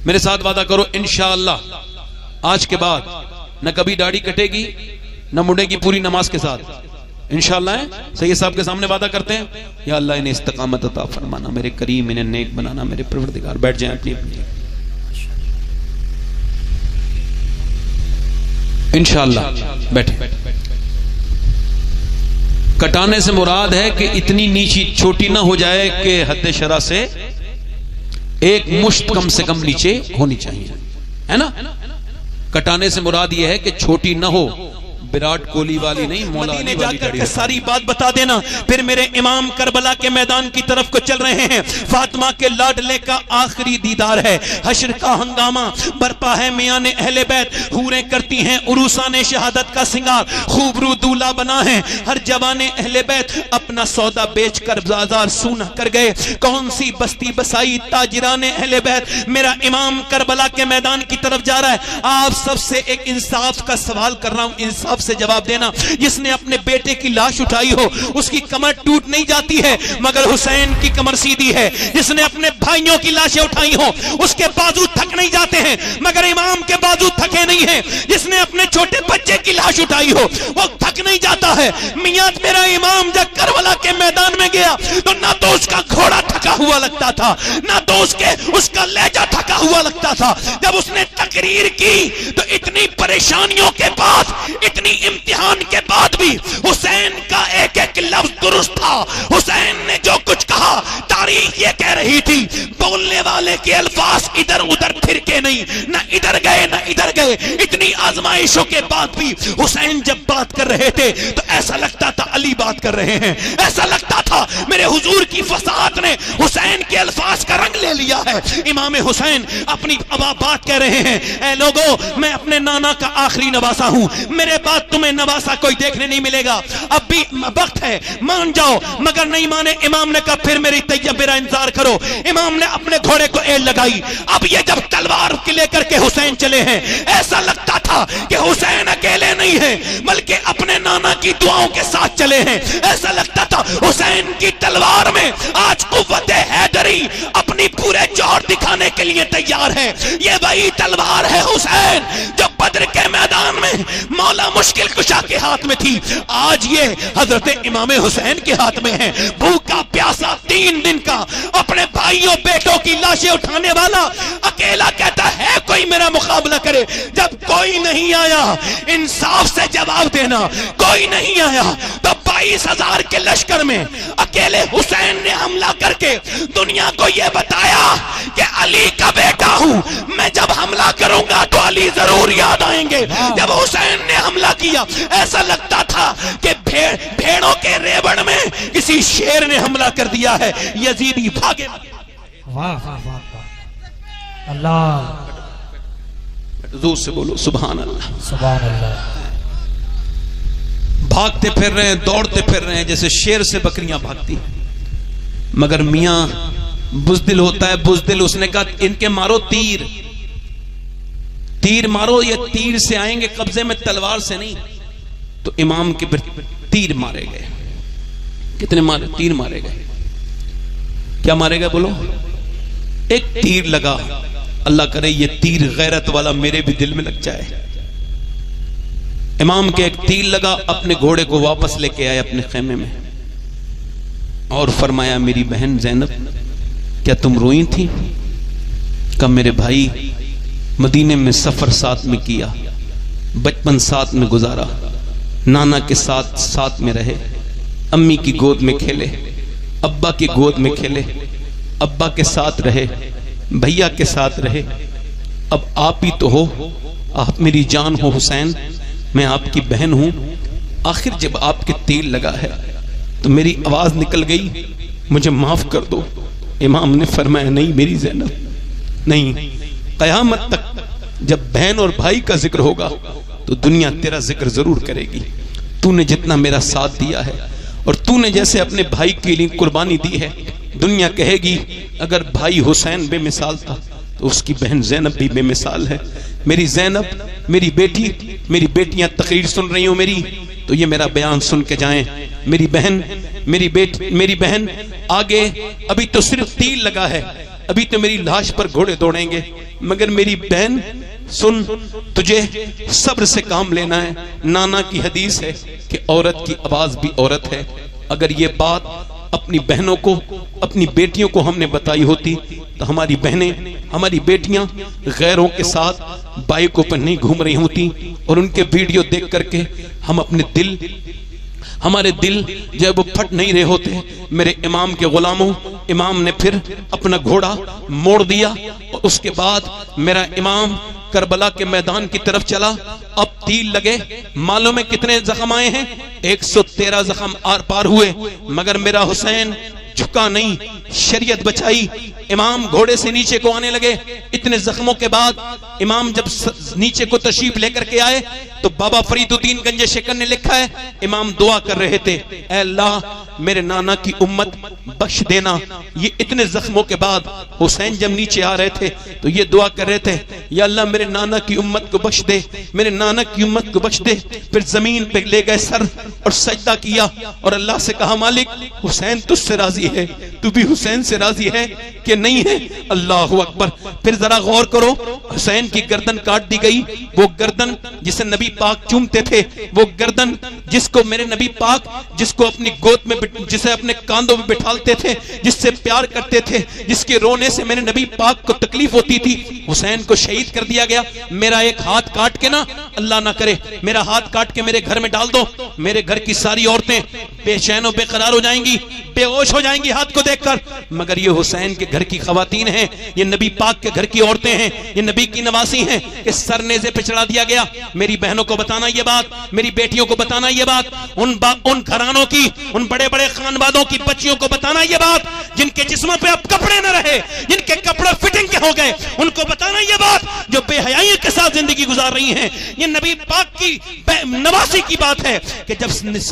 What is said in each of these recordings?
میرے ساتھ وعدہ کرو انشاءاللہ آج کے بعد نہ کبھی داڑھی کٹے گی نہ مڑے گی پوری نماز کے ساتھ انشاءاللہ ہے. سید صاحب کے سامنے وعدہ کرتے ہیں یا اللہ انہیں استقامت عطا فرمانا، میرے کریم انہیں نیک بنانا، میرے پروردگار. بیٹھ جائیں اپنی اپنی انشاءاللہ بیٹھے. کٹانے سے مراد ہے کہ اتنی نیچی چھوٹی نہ ہو جائے کہ حد شرع سے ایک مشت کم سے کم نیچے ہونی چاہیے، ہے نا. کٹانے سے مراد یہ ہے کہ چھوٹی نہ ہو، وراٹ کوہلی والی نہیں، مولا علی والی کر کے ساری بات بتا دینا. پھر میرے امام کربلا کے میدان کی طرف کو چل رہے ہیں. فاطمہ کے لاڈلے کا آخری دیدار ہے. حشر کا ہنگامہ برپا ہے. میاں نے اہل بیت حوریں کرتی ہیں عروسان شہادت کا سنگار، خوب رو دولہ بنا ہے. ہر جوان اہل بیت اپنا سودا بیچ کر بازار سونا کر گئے. کون سی بستی بسائی تاجران اہل بیت. میرا امام کربلا کے میدان کی طرف جا رہا ہے. آپ سب سے ایک انصاف کا سوال کر رہا ہوں، انصاف سے جواب دینا. جس نے اپنے بیٹے کی لاش اٹھائی ہو اس کی کمر ٹوٹ نہیں جاتی ہے مگر حسین کی کمر سیدھی ہے. جس نے اپنے بھائیوں کی لاشیں اٹھائی ہو اس کے بازو تھک نہیں جاتے ہیں مگر امام کے بازو تھکے نہیں ہیں. جس نے اپنے چھوٹے بچے کی لاش اٹھائی ہو وہ تھک نہیں جاتا ہے. میاں میرا امام جب کربلا کے میدان میں گیا تو نہ تو اس کا گھوڑا تھکا ہوا لگتا تھا نہ تو اس کا لہجہ تھکا ہوا لگتا تھا. جب اس نے تقریر کی تو اتنی پریشانیوں کے بعد، اتنی امتحان کے بعد بھی حسین کا ایک ایک لفظ درست تھا. حسین نے جو کچھ کہا تاریخ یہ کہہ رہی تھی بولنے والے کے الفاظ ادھر ادھر پھر کے نہیں، نہ ادھر گئے نہ ادھر گئے. اتنی آزمائشوں کے بعد بھی حسین جب بات کر رہے تھے تو ایسا لگتا تھا علی بات کر رہے ہیں، ایسا لگتا تھا میرے حضور کی فصاحت نے حسین کے الفاظ کا رنگ لے لیا ہے. امام حسین اپنی بات کہہ رہے ہیں، اے لوگو میں اپنے نانا کا آخری نواسا ہوں، میرے بعد تمہیں نواسا کوئی دیکھنے نہیں ملے گا. اب بھی وقت ہے مان جاؤ. مگر نہیں مانے. امام نے کہا پھر میری میرا انتظار کرو. امام نے اپنے گھوڑے کو ایل لگائی. اب یہ جب تلوار لے کر کے حسین چلے ہیں ایسا لگتا تھا کہ حسین اکیلے نہیں ہیں بلکہ اپنے نانا کی دعاؤں کے ساتھ چلے ہیں. ایسا لگتا تھا حسین کی تلوار میں آج قوت حیدری اپنی پورے جوہر دکھانے کے لیے تیار ہے. یہ وہی تلوار ہے حسین جو بدر کے میدان میں مولا مشکل کشا کے ہاتھ میں تھی. آج یہ حضرت امام حسین کے ہاتھ میں ہے. بھوکا پیاسا 3 دن کا اپنے بھائیوں بیٹوں کی لاشیں اٹھانے والا اکیلا کہتا ہے کوئی میرا مقابلہ کرے. جب کوئی نہیں آیا انصاف سے جواب دینا، کوئی نہیں آیا تو 22,000 کے لشکر میں اکیلے حسین نے حملہ کر کے دنیا کو یہ بتایا کہ علی کا بیٹا ہوں میں. جب حملہ کروں گا تو علی ضرور یاد آئیں گے. جب حسین نے حملہ کیا ایسا لگتا تھا کہ بھیڑوں کے ریوڑ میں کسی شیر نے حملہ کر دیا ہے. یزیدی بھاگے. واہ واہ واہ اللہ. زور سے بولو سبحان اللہ. سبحان اللہ. بھاگتے پھر رہے ہیں، دوڑتے پھر رہے ہیں جیسے شیر سے بکریاں بھاگتی. مگر میاں بزدل ہوتا ہے. بزدل اس نے کہا ان کے مارو تیر، تیر مارو. یہ تیر سے آئیں گے قبضے میں، تلوار سے نہیں. تو امام کے تیر مارے گئے. کتنے مارے؟ 3 مارے گئے. کیا مارے گئے بولو؟ ایک تیر لگا. اللہ کرے یہ تیر غیرت والا میرے بھی دل میں لگ جائے. امام کے ایک تیر لگا، اپنے گھوڑے کو واپس لے کے آئے اپنے خیمے میں اور فرمایا میری بہن زینب کیا تم روئی تھی؟ کہا میرے بھائی مدینے میں سفر ساتھ میں کیا، بچپن ساتھ میں گزارا، نانا کے ساتھ میں رہے، امی کی گود میں کھیلے، ابا کی گود میں کھیلے، ابا کے ساتھ رہے، بھیا کے ساتھ رہے. اب آپ ہی تو ہو، آپ میری جان ہو حسین، میں آپ کی بہن ہوں. آخر جب آپ کے تیر لگا ہے تو میری آواز نکل گئی، مجھے معاف کر دو. امام نے فرمایا نہیں میری زینب نہیں، قیامت تک جب بہن اور بھائی کا ذکر ہوگا تو دنیا تیرا ذکر ضرور کرے گی. تو نے جتنا میرا ساتھ دیا ہے اور تو نے جیسے اپنے بھائی کے لیے قربانی دی ہے، دنیا کہے گی اگر بھائی حسین بے مثال تھا تو اس کی بہن زینب بھی بے مثال ہے. میری زینب، میری بیٹی، میری بیٹیاں تقریر سن رہی ہوں میری، تو یہ میرا بیان سن کے جائیں. میری بہن، میری بہن آگے ابھی تو صرف تیر لگا ہے، ابھی تو میری لاش پر گھوڑے دوڑیں گے. مگر میری بہن سن، تجھے صبر سے کام لینا ہے۔ نانا کی حدیث ہے کہ عورت کی آواز بھی عورت ہے۔ اگر یہ بات اپنی بہنوں کو، اپنی بیٹیوں کو ہم نے بتائی ہوتی تو ہماری بہنیں، ہماری بیٹیاں غیروں کے ساتھ بائکوں پر نہیں گھوم رہی ہوتی، اور ان کے ویڈیو دیکھ کر کے ہم اپنے دل، ہمارے دل جب وہ پھٹ نہیں رہے ہوتے۔ میرے امام کے غلاموں، امام نے پھر اپنا گھوڑا موڑ دیا، اور اس کے بعد میرا امام کربلا کے میدان کی طرف چلا۔ اب تیر لگے، معلوم ہے کتنے زخم آئے ہیں؟ 113 زخم آر پار ہوئے، مگر میرا حسین جھکا نہیں، شریعت بچائی۔ امام گھوڑے سے نیچے کو آنے لگے۔ اتنے زخموں کے بعد امام جب نیچے کو تشریف لے کر کے آئے تو بابا فرید الدین گنج شکر نے لکھا ہے، امام دعا کر رہے تھے، اے اللہ میرے نانا کی امت بخش دینا۔ یہ اتنے زخموں کے بعد حسین جب نیچے آ رہے تھے تو یہ دعا کر رہے تھے، یا اللہ میرے نانا کی امت کو بخش دے، میرے نانا کی امت کو بخش دے۔ پھر زمین پہ لے گئے سر اور سجدہ کیا، اور اللہ سے کہا، مالک حسین تجھ سے راضی ہے، تو بھی حسین سے راضی ہے کہ نہیں ہے؟ اللہ اکبر۔ پھر ذرا غور کرو، حسین کی گردن کاٹ دی گئی، وہ گردن جسے نبی پاک چومتے تھے، وہ گردن جس کو میرے نبی پاک، جس کو اپنی گود میں، جسے اپنے کاندھوں میں بٹھالتے تھے، جس سے پیار کرتے تھے، جس کے رونے سے میرے نبی پاک کو تکلیف ہوتی تھی، حسین کو شہید کر دیا گیا۔ میرا ایک ہاتھ کاٹ کے نا، اللہ نہ کرے میرا ہاتھ کاٹ کے میرے گھر میں ڈال دو، میرے گھر کی ساری عورتیں بے چین و بے قرار ہو جائیں گی، بے ہوش ہو جائیں گی ہاتھ کو دیکھ کر۔ مگر یہ حسین کے گھر کی خواتین ہیں، یہ نبی پاک کے گھر کی عورتیں ہیں، یہ نبی کی نواسی ہیں کہ سر نیزے پہ چڑھا دیا گیا۔ میری بہنوں کو بتانا یہ بات، میری بیٹیوں کو بتانا یہ بات، ان گھرانوں کی، ان بڑے بڑے خانوادوں کی بچیوں کو بتانا یہ بات جن کے جسموں پہ اب کپڑے نہ رہے، جن کے کپڑے فٹنگ کے ہو گئے، ان کو بتانا یہ بات جو بے حیائی کے ساتھ زندگی گزار رہی ہیں۔ یہ نبی پاک کی نواسی کی بات ہے کہ جب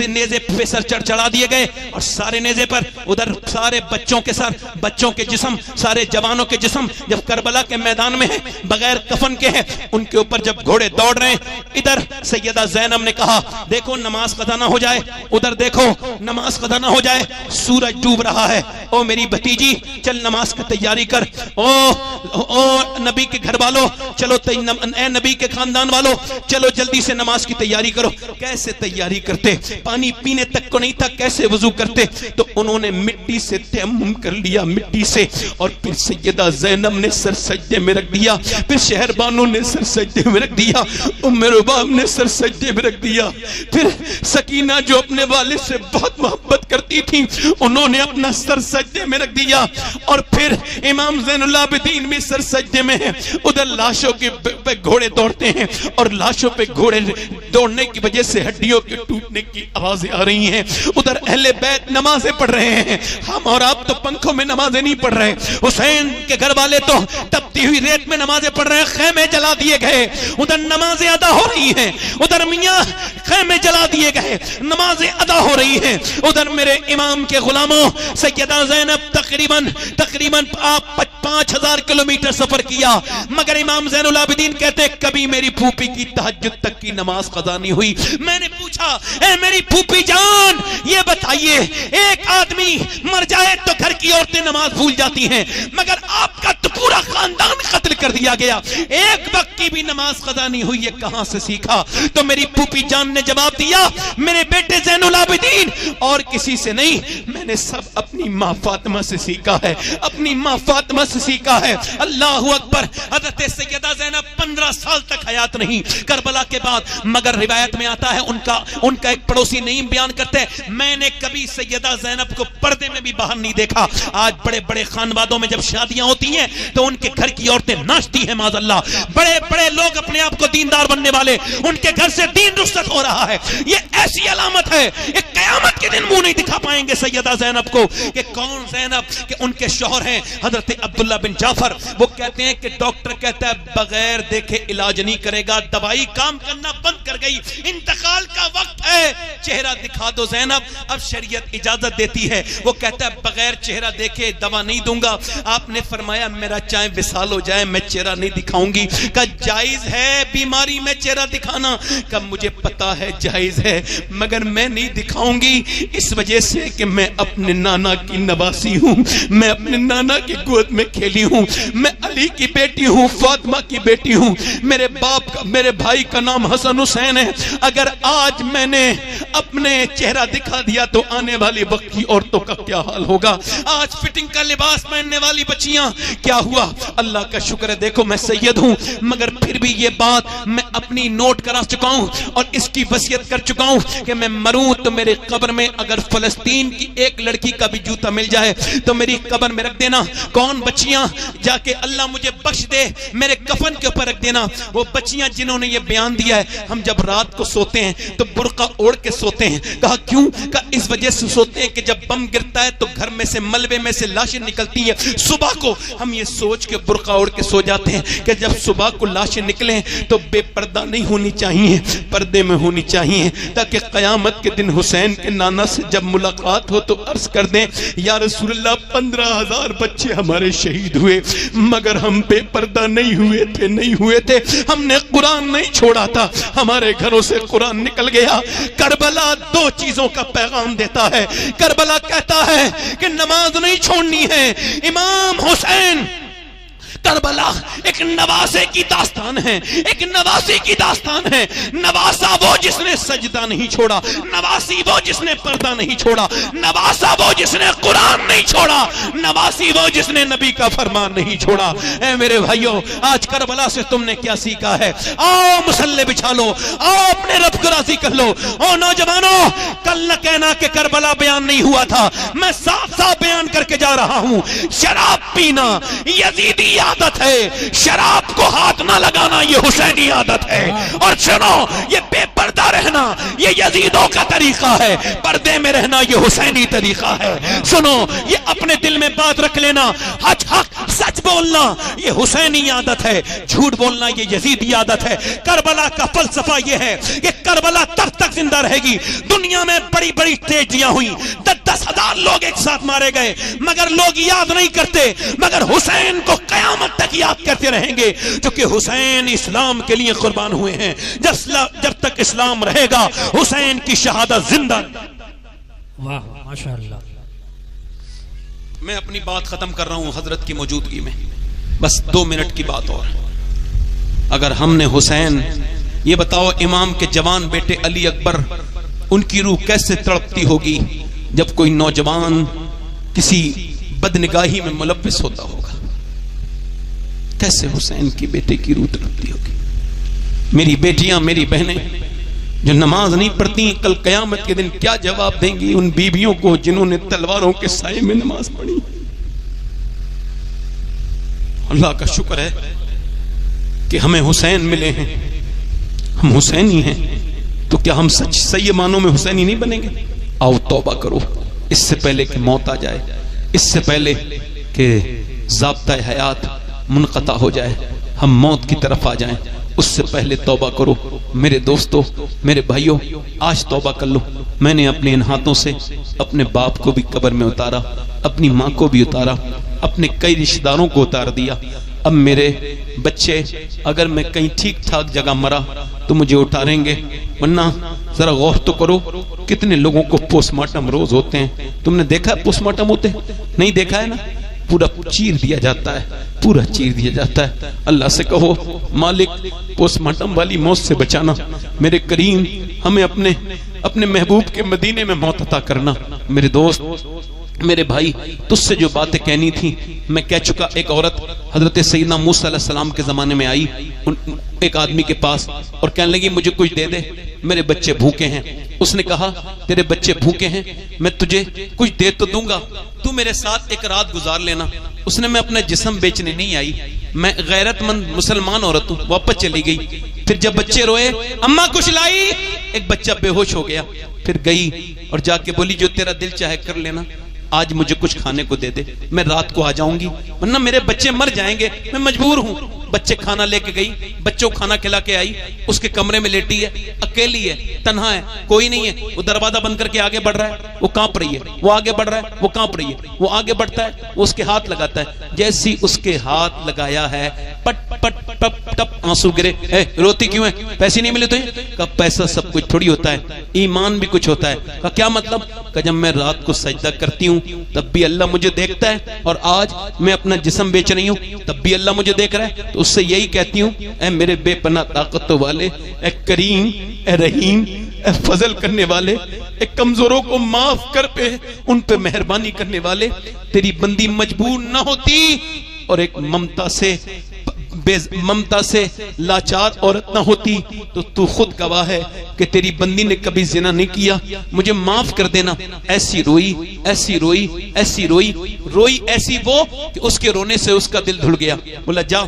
نیزے پہ سر چڑھا دیے گئے، اور سارے نیزے پر ادھر سارے بچوں کے سر، بچوں کے جسم، سارے جوانوں کے جسم جب کربلا کے میدان میں ہیں، بغیر کفن کے ہیں، ان کے اوپر جب گھوڑے دوڑ رہے ہیں، ادھر سیدہ زینب نے کہا دیکھو نماز قضا نہ ہو جائے، ادھر دیکھو نماز قضا نہ ہو جائے، سورج ڈوب رہا ہے، او میری بھتیجی چل نماز کی تیاری کر، او نبی کے گھر والوں چلو، اے نبی کے خاندان والوں چلو جلدی سے نماز کی تیاری کرو۔ کیسے تیاری کرتے؟ پانی پینے تک کو نہیں تھا، کیسے وضو کرتے؟ تو انہوں نے مٹی سے تیمم کر لیا، مٹی سے، اور پھر سیدہ زینب نے سر سجدے میں رکھ دیا، پھر شہر بانو نے سر سجدے میں رکھ دیا، ام رباب نے سر سجدے میں رکھ دیا، پھر سکینہ جو اپنے والد سے بہت محبت کرتی تھی انہوں نے اپنا سر سجدے میں رکھ دیا، اور پھر امام زین العابدین بھی سر سجدے میں ہیں۔ ادھر لاشوں کے پہ گھوڑے دوڑتے ہیں، اور لاشوں پہ گھوڑے دوڑنے کی وجہ سے ہڈیوں کے ٹوٹنے کی آوازیں آ رہی ہیں، ادھر اہل بیت نمازیں پڑھ رہے ہیں، ہم اور آپ تو پنکھوں میں نمازیں نہیں پڑھ رہے، حسین کے گھر والے تو تپتی ہوئی ریت میں نمازیں پڑھ رہے ہیں، خیمے جلا دیے گئے، ادھر نمازیں ادا ہو رہی ہیں، ادھر میاں خیمے جلا دیے گئے، نمازیں ادا ہو رہی ہیں، ادھر میرے امام کے غلاموں سیدہ زینب تقریباً آپ 5000 کلومیٹر سفر کیا، مگر امام زین العابدین کہتے کبھی میری پھوپھی کی تہجد تک کی نماز قضا نہیں ہوئی۔ میں نے پوچھا اے میری پھوپھی جان یہ بتائیے ایک آدمی مر جائے تو گھر کی عورتیں نماز بھول جاتی ہیں، مگر آپ کا تو پورا خاندان قتل کر دیا گیا، ایک وقت کی بھی نماز قضا نہیں ہوئی، یہ کہاں سے سیکھا؟ تو میری پھوپھی جان نے جواب دیا میرے بیٹے زین العابدین اور کسی سے نہیں، میں نے سب اپنی ماں فاطمہ سے سیکھا ہے، اپنی ماں فاطمہ سے سیکھا ہے۔ اللہ اکبر۔ حضرت سیدہ زینب 15 سال تک حیات نہیں کربلا کے بعد، مگر روایت میں آتا ہے ان کا ایک پڑوسی نعیم بیان کرتے ہیں میں نے کبھی سیدہ زینب کو پردے میں بھی باہر نہیں دیکھا۔ آج بڑے بڑے خانوادوں میں جب شادیاں ہوتی ہیں تو ان کے گھر کی عورتیں ناچتی ہیں، معاذ اللہ، بڑے بڑے لوگ اپنے آپ کو دیندار بننے والے، ان کے گھر سے دین رخصت ہو رہا ہے، یہ ایسی علامت ہے ایک قیامت کے دن منہ نہیں دکھا پائیں گے سیدہ زینب کو کہ کون زینب، کہ ان کے شوہر ہیں حضرت عبداللہ بن جعفر، وہ کہتے ہیں کہ ڈاکٹر کہتا ہے بغیر دیکھے علاج نہیں کرے گا، دوائی کام کرنا بند کر گئی، انتقال کا وقت ہے، چہرہ دکھا دو زینب۔ اب شریعت اجازت دیتی ہے، وہ کہتا ہے بغیر چہرہ دیکھے دوا نہیں دوں گا۔ آپ نے فرمایا میرا چاہے وصال ہو جائے میں چہرہ نہیں دکھاؤں گی۔ کہ جائز ہے بیماری میں چہرہ دکھانا؟ کہ مجھے پتا ہے جائز ہے، مگر میں نہیں دکھاؤں گی، اس وجہ سے کہ میں اپنے نانا کی نواسی ہوں، میں اپنے نانا کی گود میں کھیلی ہوں، میں علی کی بیٹی ہوں، فاطمہ کی بیٹی ہوں، میرے باپ کا، میرے بھائی کا نام حسن حسین ہے۔ اگر آج میں نے اپنے چہرہ دکھا دیا تو آنے والی وقت کی عورتوں کا کیا حال ہوگا؟ آج فٹنگ کا لباس پہننے والی بچیاں، کیا ہوا؟ اللہ کا شکر ہے دیکھو میں سید ہوں، مگر پھر بھی یہ بات میں اپنی نوٹ کرا چکا ہوں اور اس کی وصیت کر چکا ہوں کہ میں مروں تو میرے قبر میں اگر فلسطین کی ایک لڑکی کا بھی جوتا مل جائے تو میری قبر میں رکھ دینا۔ کون بچیاں؟ جا کے اللہ مجھے بخش دے میرے کفن کے اوپر رکھ دینا۔ وہ بچیاں جنہوں نے یہ بیان دیا ہے ہم جب رات کو سوتے ہیں تو برقع اوڑھ کے سوتے ہیں۔ کہا کیوں؟ کہا اس وجہ سے سوتے ہیں کہ جب بم گرتا ہے تو گھر میں سے ملبے میں سے لاشیں نکلتی ہیں، صبح کو ہم یہ سوچ کے برقع اوڑھ کے سو جاتے ہیں کہ جب صبح کو لاشیں نکلیں تو بے پردہ نہیں ہونی چاہیے، پردے میں ہونی چاہیے، تاکہ قیامت کے دن حسین کے نانا سے جب ملاقات ہو تو عرض کر دیں یا رسول اللہ 15,000 بچے ہمارے شہید ہوئے مگر ہم بے پردہ نہیں ہوئے تھے، ہم نے قرآن نہیں چھوڑا تھا، ہمارے گھروں سے قرآن نکل گیا۔ کربلا دو چیزوں کا پیغام دیتا ہے۔ کربلا کہتا ہے کہ نماز نہیں چھوڑنی ہے۔ امام حسین، کربلا ایک نواسے کی داستان ہے، ایک نواسی کی داستان ہے۔ نواسا وہ جس نے سجدہ نہیں چھوڑا، نواسی وہ جس نے پردہ نہیں چھوڑا، نواسا وہ جس نے قرآن نہیں چھوڑا، نواسی وہ جس نے نبی کا فرمان نہیں چھوڑا۔ اے میرے بھائیوں، آج کربلا سے تم نے کیا سیکھا ہے؟ آؤ مسلح بچھا لو، آؤ اپنے رب کو راضی کر لو۔ او نوجوانوں، کل نہ کہنا کہ کربلا بیان نہیں ہوا تھا، میں صاف صاف بیان کر کے جا رہا ہوں۔ شراب پینا یزیدی عادت ہے، شراب کو ہاتھ نہ لگانا یہ حسینی عادت ہے، اور سنو یہ بے پردہ رہنا یہ یزیدوں کا طریقہ ہے، پردے میں رہنا یہ حسینی طریقہ ہے۔ سنو یہ اپنے دل میں بات رکھ لینا، حق سچ بولنا یہ حسینی عادت ہے، جھوٹ بولنا یہ یزیدی عادت ہے۔ کربلا کا فلسفہ یہ ہے کہ کربلا تب تک زندہ رہے گی۔ دنیا میں بڑی بڑی تیزیاں ہوئی، 10,000 لوگ ایک ساتھ مارے گئے، مگر لوگ یاد نہیں کرتے، مگر حسین کو قیامت تک یاد کرتے رہیں گے، کیونکہ حسین اسلام کے لیے قربان ہوئے ہیں۔ جب تک اسلام رہے گا حسین کی شہادت زندہ۔ واہ ماشاءاللہ۔ میں اپنی بات ختم کر رہا ہوں حضرت کی موجودگی میں، بس 2 منٹ کی بات اور۔ اگر ہم نے حسین، یہ بتاؤ امام کے جوان بیٹے علی اکبر، ان کی روح کیسے تڑپتی ہوگی جب کوئی نوجوان کسی بدنگاہی میں ملوث ہوتا ہوگا، کیسے حسین کی بیٹے کی روح تڑپتی ہوگی۔ میری بیٹیاں، میری بہنیں جو نماز نہیں پڑھتی کل قیامت کے دن کیا جواب دیں گی ان بیویوں کو جنہوں نے تلواروں کے سائے میں نماز پڑھی؟ اللہ کا شکر ہے کہ ہمیں حسین ملے ہیں، ہم حسینی ہیں، تو کیا ہم صحیح معنوں میں حسینی نہیں بنیں گے؟ آؤ توبہ کرو، اس سے پہلے کہ موت آ جائے، اس سے پہلے کہ ضابطہ حیات منقطع ہو جائے، ہم موت کی طرف آ جائیں، اس سے پہلے توبہ کرو۔ میرے دوستو، میرے بھائیوں، آج توبہ کر لو۔ میں نے اپنے ان ہاتھوں سے اپنے باپ کو بھی قبر میں اتارا، اپنی ماں کو بھی اتارا، اپنے کئی رشتہ داروں کو اتار دیا۔ اب میرے بچے اگر میں کہیں ٹھیک ٹھاک جگہ مرا تو مجھے اٹھاریں گے، ورنہ ذرا غور تو کرو کتنے لوگوں کو پوسٹ مارٹم روز ہوتے ہیں۔ تم نے دیکھا ہے پوسٹ مارٹم ہوتے؟ نہیں دیکھا ہے نا؟ پورا چیر دیا جاتا ہے، پورا چیر دیا جاتا ہے۔ اللہ سے کہو مالک پوسٹ مارٹم والی موت سے بچانا، میرے کریم ہمیں اپنے محبوب کے مدینے میں موت عطا کرنا۔ میرے دوست، میرے بھائی، تجھ سے جو باتیں کہنی تھی میں کہہ چکا۔ ایک عورت حضرت سیدنا موسیٰ علیہ السلام کے زمانے میں آئی ایک آدمی کے پاس اور کہنے لگی مجھے کچھ دے دے، میرے بچے بھوکے ہیں۔ اس نے کہا تیرے بچے بھوکے ہیں، میں تجھے کچھ دے تو دوں گا، تو میرے ساتھ ایک رات گزار لینا۔ اس نے میں اپنا جسم بیچنے نہیں آئی، میں غیرت مند مسلمان عورت ہوں، واپس چلی گئی۔ پھر جب بچے روئے اماں کچھ لائی، ایک بچہ بے ہوش ہو گیا، پھر گئی اور جا کے بولی جو تیرا دل چاہے کر لینا۔ آج مجھے کچھ کھانے کو دے دے، میں رات کو آ جاؤں گی، ورنہ میرے بچے مر جائیں گے، میں مجبور ہوں۔ بچے کھانا لے کے گئی، بچوں کو کھانا کھلا کے آئی، اس کے کمرے میں لیٹی ہے، اکیلی ہے، تنہا ہے، کوئی نہیں ہے، وہ دروازہ بند کر کے آگے بڑھ رہا ہے، وہ کانپ رہی ہے، وہ آگے بڑھ رہا ہے، وہ کانپ رہی ہے، وہ آگے بڑھتا ہے، وہ اس کے ہاتھ لگاتا ہے، جیسی اس کے ہاتھ لگایا ہے پٹ پٹ ٹپ ٹپ آنسو گرے۔ اے روتی کیوں ہے؟ پیسے نہیں ملے تجھے؟ کہا پیسہ سب کچھ تھوڑی ہوتا ہے، ایمان بھی کچھ ہوتا ہے۔ کہا کیا مطلب؟ کہ جب میں رات کو سجدہ کرتی ہوں تب بھی اللہ مجھے دیکھتا ہے، اور آج میں اپنا جسم بیچ رہی ہوں تب بھی اللہ مجھے دیکھ رہا ہے، تو اس سے یہی کہتی ہوں اے میرے بے پناہ طاقت والے، اے کریم، اے رحیم، اے فضل کرنے والے، اے کمزوروں کو معاف کر پہ ان پہ مہربانی کرنے والے، تیری بندی مجبور نہ ہوتی اور ایک ممتا سے لاچار عورت نہ ہوتی تو تو خود گواہ ہے کہ تیری بندی نے کبھی زنا نہیں کیا، مجھے معاف کر دینا۔ ایسی روئی، ایسی روئی، ایسی روئی، روئی ایسی وہ کہ اس کے رونے سے اس کا دل دھڑ گیا۔ بولا جا،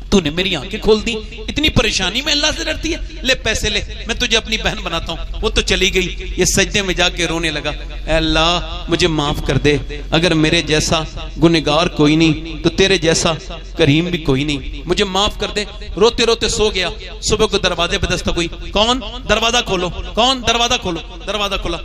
تو نے میری آنکھیں کھول دی، اتنی پریشانی میں اللہ سے ڈرتی ہے، لے پیسے لے، میں تجھے اپنی بہن بناتا ہوں۔ وہ تو چلی گئی، یہ سجدے میں جا کے رونے لگا، اے اللہ مجھے معاف کر دے، اگر میرے جیسا گنہگار کوئی نہیں تو تیرے جیسا کریم بھی کوئی نہیں، مجھے معاف کر دے۔ روتے روتے سو گیا، صبح کو دروازے پہ دستک ہوئی، کون؟ دروازہ کھولو، کون؟ دروازہ کھولو، دروازہ کھولا،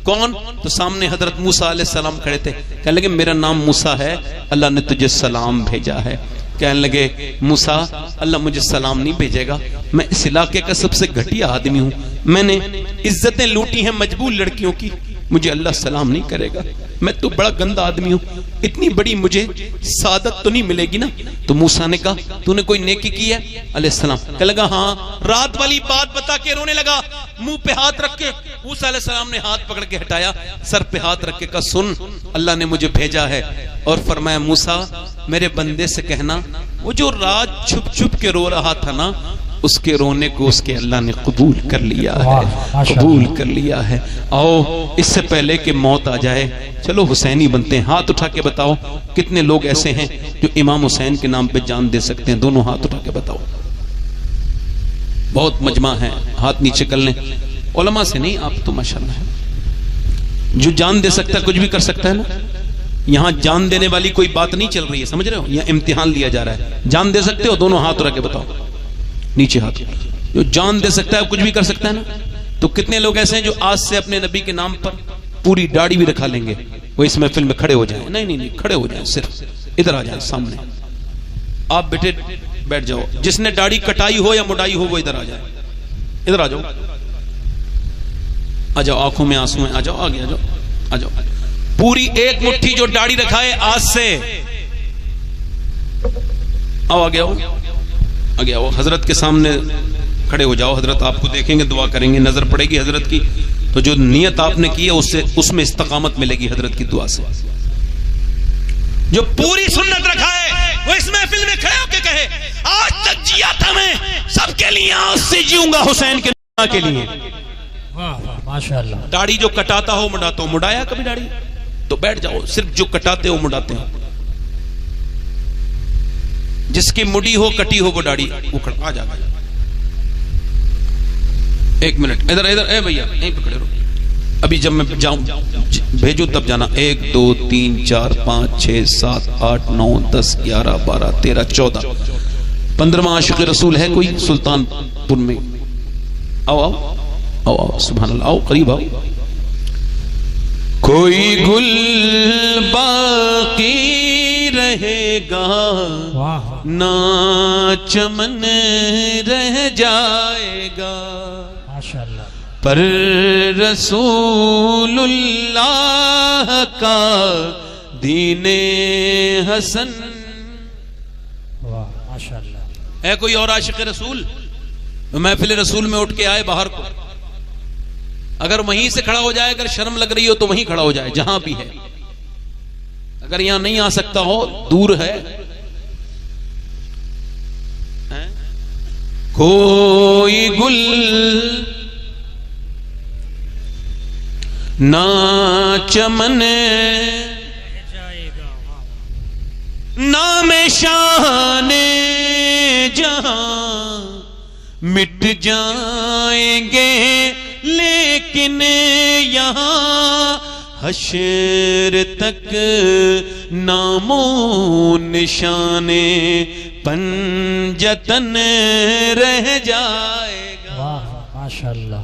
کون؟ تو سامنے حضرت موسیٰ علیہ السلام کھڑے تھے، کہنے لگے میرا نام موسیٰ ہے، اللہ نے تجھے سلام بھیجا ہے۔ کہنے لگے موسیٰ اللہ مجھے سلام نہیں بھیجے گا، میں اس علاقے کا سب سے گھٹیا آدمی ہوں، میں نے عزتیں لوٹی ہیں مجبور لڑکیوں کی، مجھے اللہ سلام نہیں کرے گا، میں تو بڑا گندا آدمی ہوں، اتنی بڑی مجھے سعادت تو نہیں ملے گی نا۔ تو موسیٰ نے کہا تو نے کوئی نیکی کی ہے علیہ السلام؟ کہنے لگا ہاں، رات والی بات بتا کے رونے لگا، منہ پہ ہاتھ رکھ کے۔ موسیٰ علیہ السلام نے ہاتھ پکڑ کے ہٹایا، سر پہ ہاتھ رکھ کے کہا سن، اللہ نے مجھے بھیجا ہے، اور فرمایا موسیٰ میرے بندے سے کہنا وہ جو رات چھپ چھپ کے رو رہا تھا نا، اس کے رونے کو اس کے اللہ نے قبول کر لیا ہے، قبول کر لیا ہے۔ آؤ اس سے پہلے کہ موت آ جائے چلو حسینی بنتے ہیں۔ ہاتھ اٹھا کے بتاؤ کتنے لوگ ایسے ہیں جو امام حسین کے نام پہ جان دے سکتے ہیں؟ دونوں ہاتھ اٹھا کے بتاؤ۔ بہت مجمع ہے، ہاتھ نیچے کر لیں، علماء سے نہیں، آپ تو ماشاءاللہ ہے، جو جان دے سکتا ہے کچھ بھی کر سکتا ہے نا۔ یہاں جان دینے والی کوئی بات نہیں چل رہی ہے، سمجھ رہے ہو؟ یہاں امتحان لیا جا رہا ہے، جان دے سکتے ہو؟ دونوں ہاتھ اٹھا کے بتاؤ، نیچے ہاتھ۔ جو جان دے سکتا ہے کچھ بھی کر سکتا ہے نا۔ تو کتنے لوگ ایسے ہیں جو آج سے اپنے نبی کے نام پر پوری داڑھی بھی رکھا لیں گے، وہ اس محفل میں کھڑے ہو جائیں؟ نہیں نہیں نہیں، کھڑے ہو جائیں، صرف ادھر آ جائیں سامنے، آپ بیٹھے بیٹھ جاؤ، جس نے داڑھی کٹائی ہو یا مڈائی ہو وہ ادھر آ جائے، ادھر آ جاؤ، آ جاؤ، آنکھوں میں آنسو ہیں، آ جاؤ، آگے آ جاؤ، آ جاؤ۔ پوری ایک مٹھی جو داڑھی رکھائے آج سے، آؤ آگے آؤ، آگے آؤ، حضرت کے سامنے کھڑے ہو جاؤ، حضرت آپ کو دیکھیں گے، دعا کریں گے، نظر پڑے گی حضرت کی، تو جو نیت آپ نے کی ہے اس میں استقامت ملے گی حضرت کی دعا سے۔ جو پوری سنت رکھائے وہ اس محفل میں کھڑے ہو کے کہے آج تک جیا تھا میں سب کے لیے، آج سے جیوں گا حسین کے لیے۔ ماشاءاللہ۔ داڑھی جو کٹاتا ہو مڈاتا ہو، مڈایا کبھی داڑھی؟ تو بیٹھ جاؤ، صرف جو کٹاتے ہو مڈاتے ہیں، جس کی مڈی ہو کٹی ہو وہ داڑھی وہ کھڑا آ جاتا ہے۔ ایک منٹ ادھر ادھر، اے بھیا یہیں پکڑے رہو، ابھی جب میں جاؤں بھیجو تب جانا۔ 1 2 3 4 5 6 7 8 9 10 11 12 13 14 15واں عاشق رسول ہے کوئی سلطان پور میں؟ آؤ آؤ آؤ آؤ، سبحان اللہ، آؤ قریب آؤ۔ کوئی گل باقی رہے گا نہ چمن رہ جائے گا، پر رسول اللہ کا دین حسن۔ ہے کوئی اور عاشق رسول محفل رسول میں اٹھ کے آئے باہر کو؟ اگر وہیں سے کھڑا ہو جائے، اگر شرم لگ رہی ہو تو وہیں کھڑا ہو جائے جہاں بھی ہے، اگر یہاں نہیں آ سکتا ہو دور ہے۔ کوئی گل نہ چمن نام شان جہاں مٹ جائیں گے، لیکن یہاں حشر تک نامو نشان پنجتن رہ جائے گا. واہ ماشاءاللہ.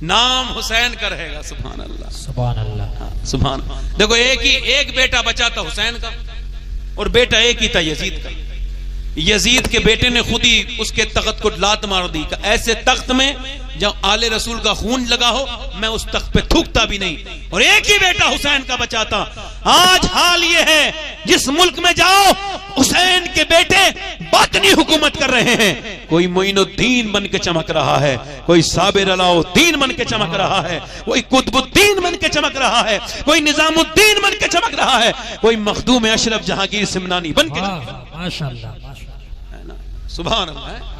نام حسین کا رہے گا. سبحان اللہ سبحان اللہ. سبحان. دیکھو ایک بیٹا بچا تھا حسین کا اور بیٹا ایک ہی تھا یزید کا. یزید کے بیٹے نے خود ہی اس کے تخت کو لات مار دی کہ ایسے تخت میں جب آل رسول کا خون لگا ہو میں اس تخت پہ تھوکتا بھی نہیں. اور ایک ہی بیٹا حسین کا بچا تھا. آج حال یہ ہے جس ملک میں جاؤ حسین کے بیٹے باطنی حکومت کر رہے ہیں. کوئی معین الدین بن کے چمک رہا ہے, کوئی صابر علاؤ الدین بن کے چمک رہا ہے, کوئی قطب الدین بن کے چمک رہا ہے, کوئی نظام الدین بن کے چمک رہا ہے, کوئی مخدوم اشرف جہانگیر سمنانی بن کے چمک رہا ہے. ماشاءاللہ. سبحان اللہ.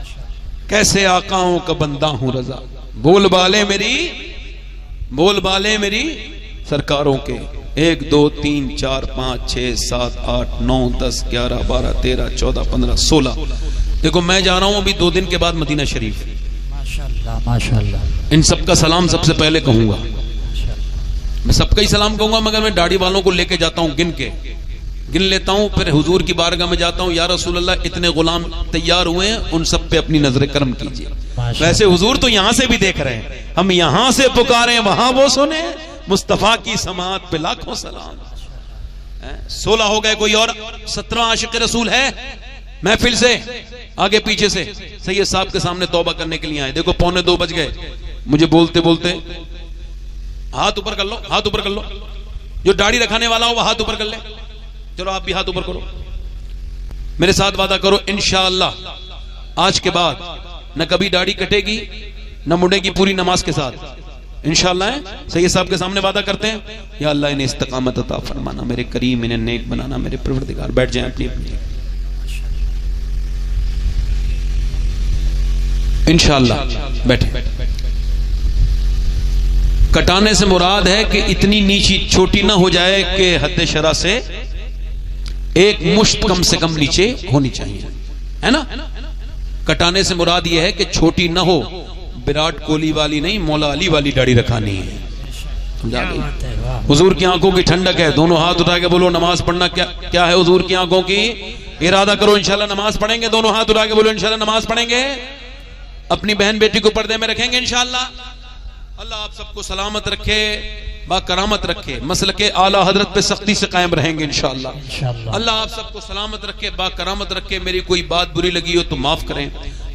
کیسے آقاؤں کا بندہ ہوں رضا, بول بالے میری سرکاروں کے. 1 2 3 4 5 6 7 8 9 10 11 12 13 14 15 16. دیکھو میں جا رہا ہوں ابھی 2 دن کے بعد مدینہ شریف. ماشاءاللہ ماشاءاللہ. ان سب کا سلام سب سے پہلے کہوں گا, میں سب کا ہی سلام کہوں گا, مگر میں داڑھی والوں کو لے کے جاتا ہوں گن لیتا ہوں, پھر حضور کی بارگاہ میں جاتا ہوں. یا رسول اللہ اتنے غلام تیار ہوئے ہیں, ان سب پہ اپنی نظر کرم کیجئے. ویسے حضور تو یہاں سے بھی دیکھ رہے ہیں, ہم یہاں سے پکاریں وہاں وہ سنیں. مصطفیٰ کی سماعت پہ لاکھوں سلام. 16 ہو گئے, کوئی اور 17 عاشق رسول ہے محفل سے آگے پیچھے سے سید صاحب کے سامنے توبہ کرنے کے لیے آئے. دیکھو 1:45 بج گئے, مجھے بولتے بولتے ہاتھ اوپر کر لو, ہاتھ اوپر کر لو. جو داڑھی رکھانے والا ہو وہ ہاتھ اوپر کر لے. چلو آپ بھی ہاتھ اوپر کرو, میرے ساتھ وعدہ کرو انشاءاللہ آج کے بعد نہ کبھی داڑھی کٹے گی نہ مڑے گی, پوری نماز کے ساتھ انشاءاللہ. سید صاحب کے سامنے وعدہ کرتے ہیں, یا اللہ انہیں استقامت عطا فرمانا, میرے کریم انہیں نیک بنانا, میرے پروردگار. بیٹھ جائیں اپنی اپنی انشاءاللہ بیٹھے. کٹانے سے مراد ہے کہ اتنی نیچی چھوٹی نہ ہو جائے کہ حد شرع سے ایک مشت کم سے کم نیچے ہونی چاہیے, ہے نا. کٹانے سے مراد یہ ہے کہ چھوٹی نہ ہو, وراٹ کوہلی والی نہیں, مولا علی والی داڑھی رکھانی ہے. حضور کی آنکھوں کی ٹھنڈک ہے. دونوں ہاتھ اٹھا کے بولو نماز پڑھنا کیا ہے حضور کی آنکھوں کی. ارادہ کرو انشاءاللہ نماز پڑھیں گے. دونوں ہاتھ اٹھا کے بولو انشاءاللہ نماز پڑھیں گے. اپنی بہن بیٹی کو پردے میں رکھیں گے انشاءاللہ. اللہ آپ سب کو سلامت رکھے, با کرامت رکھے, مسلک اعلی حضرت پہ سختی سے قائم رہیں گے انشاءاللہ. اللہ آپ سب کو سلامت رکھے, با کرامت رکھے. میری کوئی بات بری لگی ہو تو معاف کریں.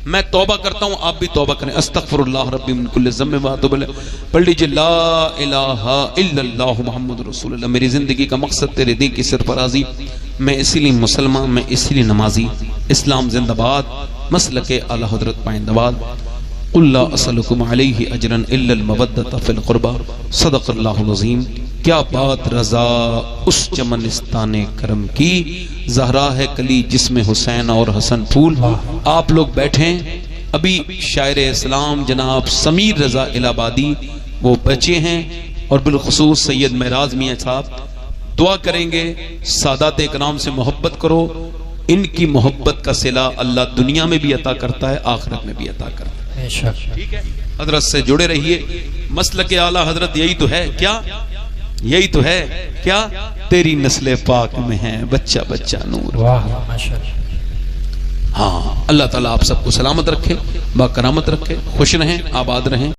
میں توبہ کرتا ہوں, آپ بھی توبہ کریں. استغفر اللہ ربی من کل ذنب و اتوب الیہ. پڑھ لیجئے لا الہ الا اللہ محمد رسول اللہ. میری زندگی کا مقصد تیرے دین کی سرفرازی. میں اسی لیے مسلمان, میں اسی لیے نمازی. اسلام زندہ باد, مسلک اعلی حضرت پائندہ باد. قل لا اسألکم علیہ اجرا الا المودۃ فی القربى. صدق اللہ العظیم. کیا بات رضا اس چمنستان کرم کی, زہرا ہے کلی جس میں حسین اور حسن پھول. آپ لوگ بیٹھیں, ابھی شاعر اسلام جناب سمیر رضا الہبادی وہ بچے ہیں, اور بالخصوص سید معراج میاں صاحب دعا کریں گے. سادات اکرام سے محبت کرو, ان کی محبت کا صلہ اللہ دنیا میں بھی عطا کرتا ہے, آخرت میں بھی عطا کرتا ہے. ٹھیک ہے, حضرت سے جڑے رہیے. مسلک اعلی حضرت یہی تو ہے, کیا یہی تو ہے کیا, تیری نسل پاک میں ہے بچہ بچہ نور. ہاں, اللہ تعالیٰ آپ سب کو سلامت رکھے, با کرامت رکھے, خوش رہیں, آباد رہیں.